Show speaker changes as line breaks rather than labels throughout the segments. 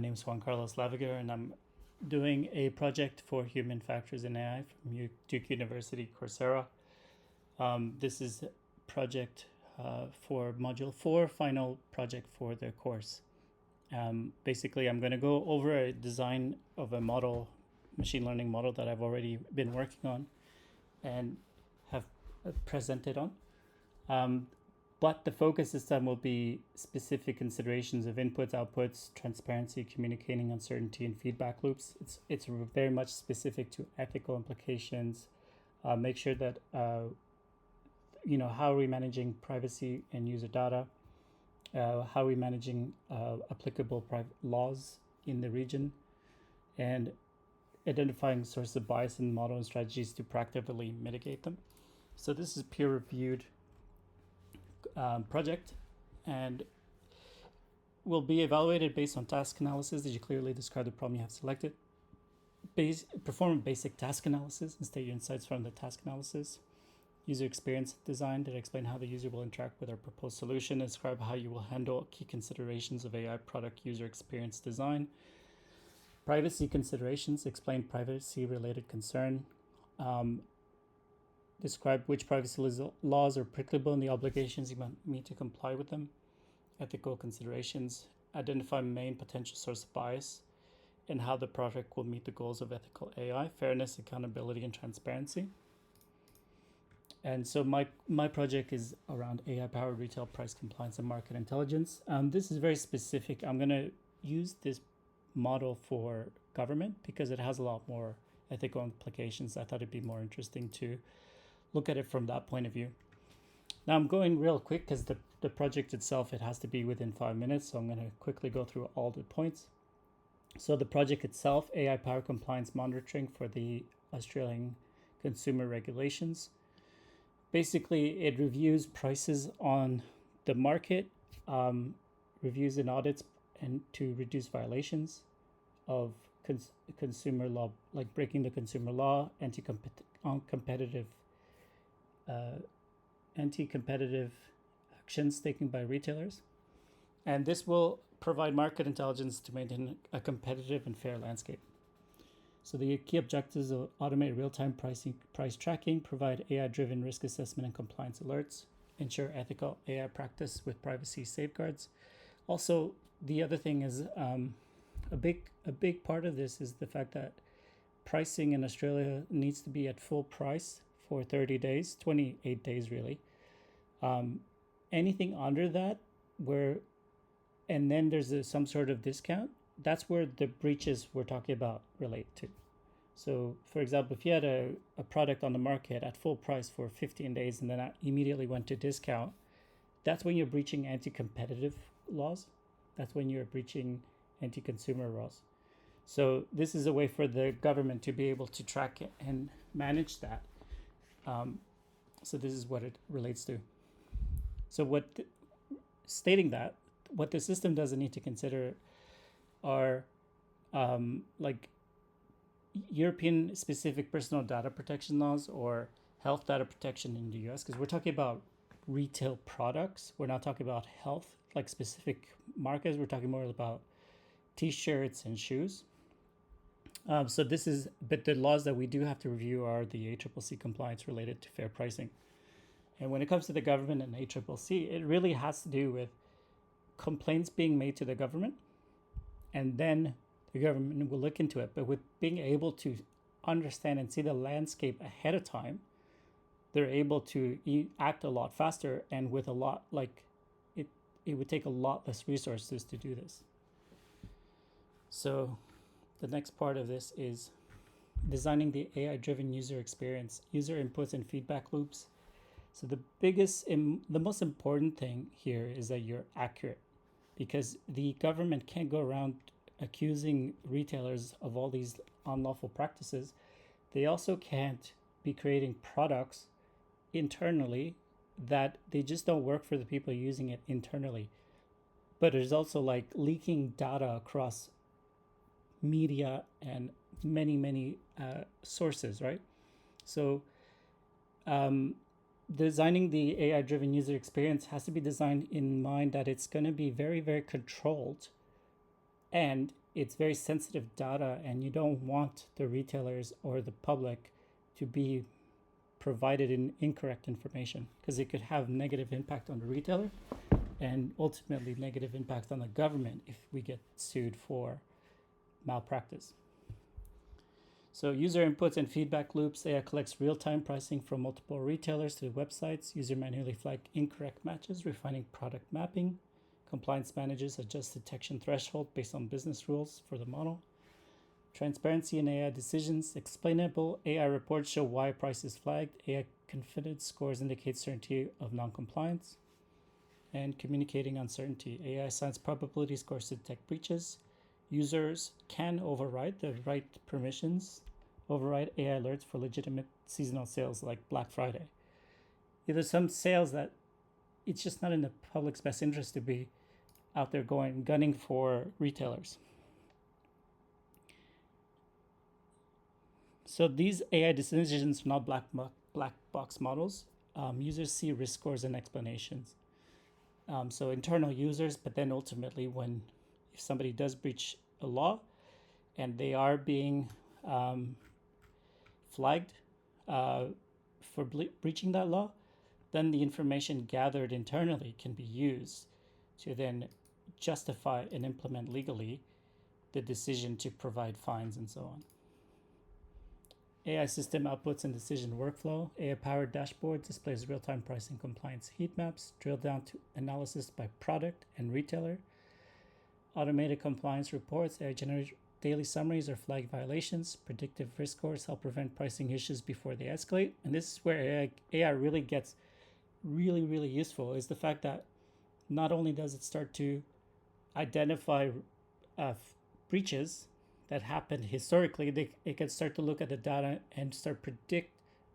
My name is Juan Carlos Lavager, and I'm doing a project for human factors in AI from Duke University Coursera. This is a project for Module 4, final project for the course. Basically, I'm going to go over a design of a model, machine learning model that I've already been working on and have presented on. But the focus this time will be specific considerations of inputs, outputs, transparency, communicating uncertainty, and feedback loops. It's very much specific to ethical implications. Make sure that how are we managing privacy and user data? How are we managing applicable laws in the region, and identifying sources of bias in the model and strategies to proactively mitigate them. So this is peer-reviewed project and will be evaluated based on task analysis. Did you clearly describe the problem you have selected? Perform a basic task analysis and state your insights from the task analysis. User experience design. Did I explain how the user will interact with our proposed solution? Describe how you will handle key considerations of AI product user experience design. Privacy considerations. Explain privacy related concern. Describe which privacy laws are applicable and the obligations you meet to comply with them. Ethical considerations. Identify main potential source of bias and how the project will meet the goals of ethical AI, fairness, accountability, and transparency. And so my project is around AI-powered retail price compliance and market intelligence. This is very specific. I'm going to use this model for government because it has a lot more ethical implications. I thought it'd be more interesting to look at it from that point of view. Now I'm going real quick because the project itself, it has to be within 5 minutes. So I'm going to quickly go through all the points. So the project itself, AI power compliance monitoring for the Australian consumer regulations. Basically, it reviews prices on the market, reviews and audits, and to reduce violations of consumer law, like breaking the consumer law, anti-competitive actions taken by retailers. And this will provide market intelligence to maintain a competitive and fair landscape. So the key objectives are automate real-time price tracking, provide AI-driven risk assessment and compliance alerts, ensure ethical AI practice with privacy safeguards. Also, the other thing is a big part of this is the fact that pricing in Australia needs to be at full price for 30 days, 28 days really. Anything under that, and then there's some sort of discount, that's where the breaches we're talking about relate to. So, for example, if you had a product on the market at full price for 15 days and then immediately went to discount, that's when you're breaching anti-competitive laws. That's when you're breaching anti-consumer laws. So this is a way for the government to be able to track it and manage that. So this is what it relates to. So stating that, what the system doesn't need to consider are like European specific personal data protection laws or health data protection in the US, because we're talking about retail products. We're not talking about health, like specific markets. We're talking more about t-shirts and shoes. But the laws that we do have to review are the ACCC compliance related to fair pricing. And when it comes to the government and ACCC, it really has to do with complaints being made to the government, and then the government will look into it. But with being able to understand and see the landscape ahead of time, they're able to act a lot faster, and with a lot, like it would take a lot less resources to do this. So the next part of this is designing the AI-driven user experience, user inputs and feedback loops. So the most important thing here is that you're accurate, because the government can't go around accusing retailers of all these unlawful practices. They also can't be creating products internally that they just don't work for the people using it internally. But there's also like leaking data across media and many sources, right? So designing the AI-driven user experience has to be designed in mind that it's going to be very, very controlled, and it's very sensitive data, and you don't want the retailers or the public to be provided in incorrect information, because it could have negative impact on the retailer and ultimately negative impact on the government if we get sued for malpractice. So user inputs and feedback loops. AI collects real-time pricing from multiple retailers to websites. User manually flag incorrect matches, refining product mapping. Compliance managers adjust detection threshold based on business rules for the model. Transparency in AI decisions. Explainable AI reports show why a price is flagged. AI confidence scores indicate certainty of non-compliance. And communicating uncertainty. AI assigns probability scores to detect breaches. Users can override the right permissions, override AI alerts for legitimate seasonal sales like Black Friday. There's some sales that it's just not in the public's best interest to be out there gunning for retailers. So these AI decisions are not black box models. Users see risk scores and explanations. So internal users, but then ultimately if somebody does breach a law and they are being flagged for breaching that law, then the information gathered internally can be used to then justify and implement legally the decision to provide fines and so on. AI system outputs and decision workflow. AI-powered dashboard displays real-time pricing compliance heat maps, drill down to analysis by product and retailer. Automated compliance reports. AI generate daily summaries or flag violations. Predictive risk scores help prevent pricing issues before they escalate. And this is where AI really gets really, really useful, is the fact that not only does it start to identify breaches that happened historically, it can start to look at the data and start predict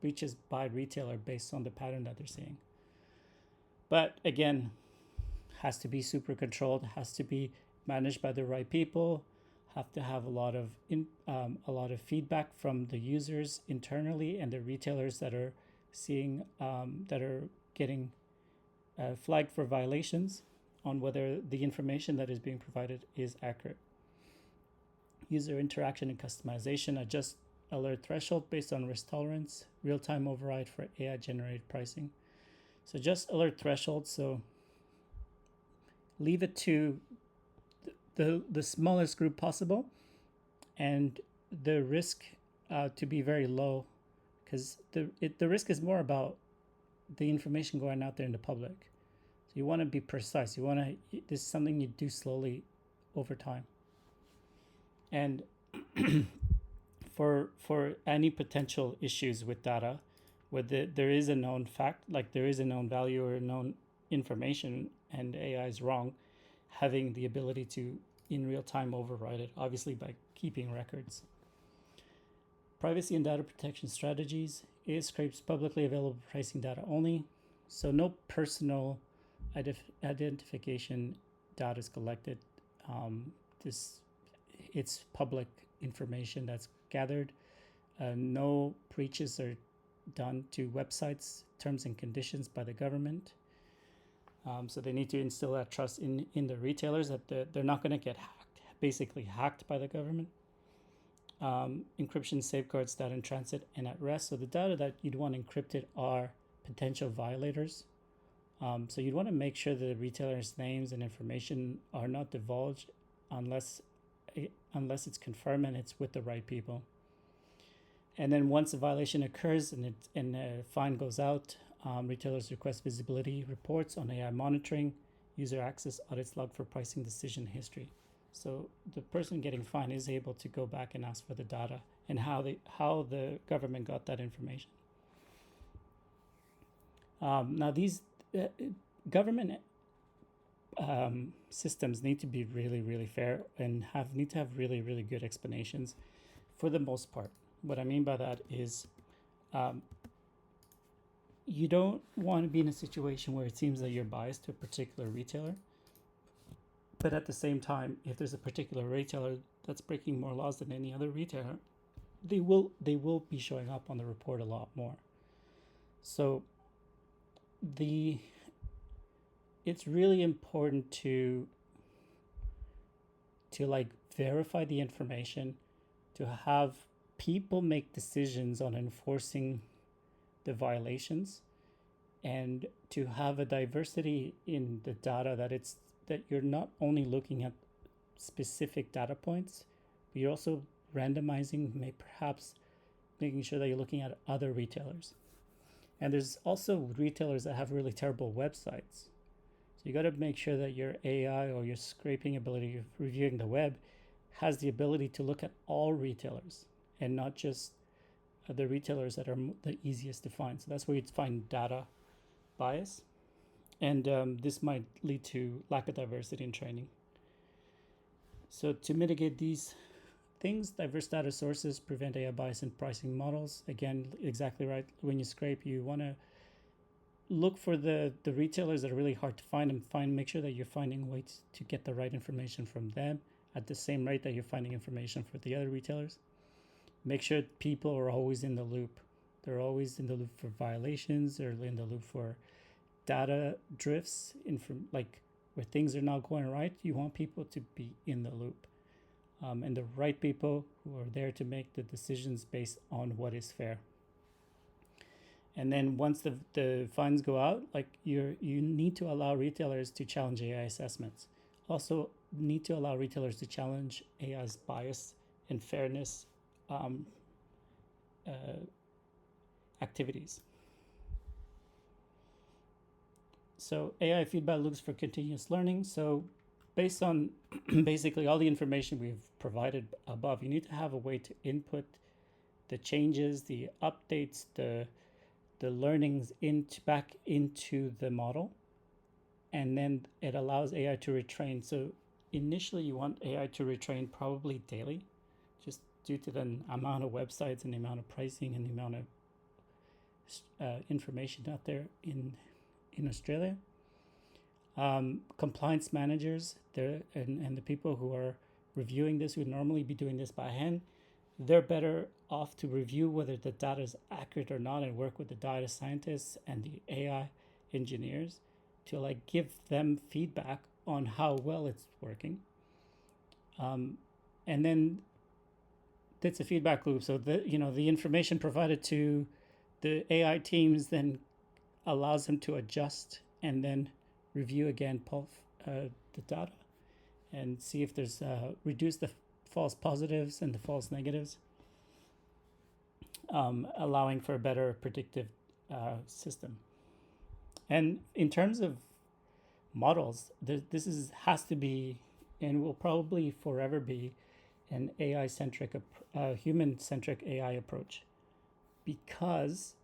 breaches by retailer based on the pattern that they're seeing. But again, has to be super controlled, has to be managed by the right people, have to have a lot of feedback from the users internally and the retailers that are seeing that are getting flagged for violations on whether the information that is being provided is accurate. User interaction and customization. Adjust alert threshold based on risk tolerance. Real-time override for AI-generated pricing. So just alert threshold. So leave it to the smallest group possible, and the risk to be very low, because the risk is more about the information going out there in the public. So you want to be precise. This is something you do slowly over time. And for any potential issues with data, where there is a known fact, like there is a known value or known information, and AI is wrong, having the ability to in real time override it, obviously by keeping records. Privacy and data protection strategies. AI scrapes publicly available pricing data only, so no personal identification data is collected. It's public information that's gathered. No breaches are done to websites, terms and conditions by the government. So they need to instill that trust in the retailers that they're not going to get hacked by the government. Encryption safeguards data in transit and at rest. So the data that you'd want encrypted are potential violators. So you'd want to make sure that the retailers' names and information are not divulged unless it's confirmed and it's with the right people. And then once a violation occurs and a fine goes out, retailers request visibility reports on AI monitoring, user access audits log for pricing decision history. So the person getting fined is able to go back and ask for the data and how the government got that information. Now these government systems need to be really, really fair and need to have really, really good explanations for the most part. What I mean by that is you don't want to be in a situation where it seems that you're biased to a particular retailer. But at the same time, if there's a particular retailer that's breaking more laws than any other retailer, they will be showing up on the report a lot more. So it's really important to to like verify the information, to have people make decisions on enforcing the violations, and to have a diversity in the data, that you're not only looking at specific data points, but you're also randomizing, perhaps making sure that you're looking at other retailers. And there's also retailers that have really terrible websites. So you got to make sure that your AI or your scraping ability of reviewing the web has the ability to look at all retailers and not just the retailers that are the easiest to find. So that's where you'd find data bias. And this might lead to lack of diversity in training. So to mitigate these things, diverse data sources prevent AI bias in pricing models. Again, exactly right. When you scrape, you want to look for the retailers that are really hard to find and make sure that you're finding ways to get the right information from them at the same rate that you're finding information for the other retailers. Make sure people are always in the loop. They're always in the loop for violations. They're in the loop for data drifts, like where things are not going right. You want people to be in the loop. And the right people who are there to make the decisions based on what is fair. And then once the fines go out, like you need to allow retailers to challenge AI assessments. Also need to allow retailers to challenge AI's bias and fairness activities. So AI feedback loops for continuous learning. So based on basically all the information we've provided above, you need to have a way to input the changes, the updates, the learnings back into the model, and then it allows AI to retrain. So initially you want AI to retrain probably daily, just due to the amount of websites and the amount of pricing and the amount of information out there in Australia. Compliance managers and the people who are reviewing this would normally be doing this by hand. They're better off to review whether the data is accurate or not and work with the data scientists and the AI engineers to like give them feedback on how well it's working. And then that's a feedback loop. So the information provided to the AI teams then allows them to adjust and then review again the data and see if there's reduce the false positives and the false negatives, allowing for a better predictive system. And in terms of models, this has to be and will probably forever be an AI-centric, human-centric AI approach, because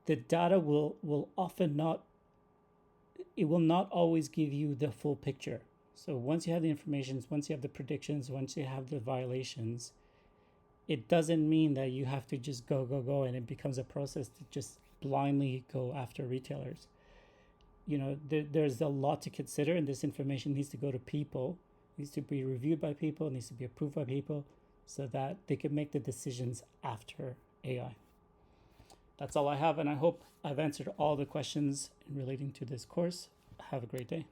the data will often not, it will not always give you the full picture. So once you have the information, once you have the predictions, once you have the violations, it doesn't mean that you have to just go, and it becomes a process to just blindly go after retailers. There's a lot to consider, and this information needs to go to people, needs to be reviewed by people, needs to be approved by people, so that they can make the decisions after AI. That's all I have, and I hope I've answered all the questions relating to this course. Have a great day.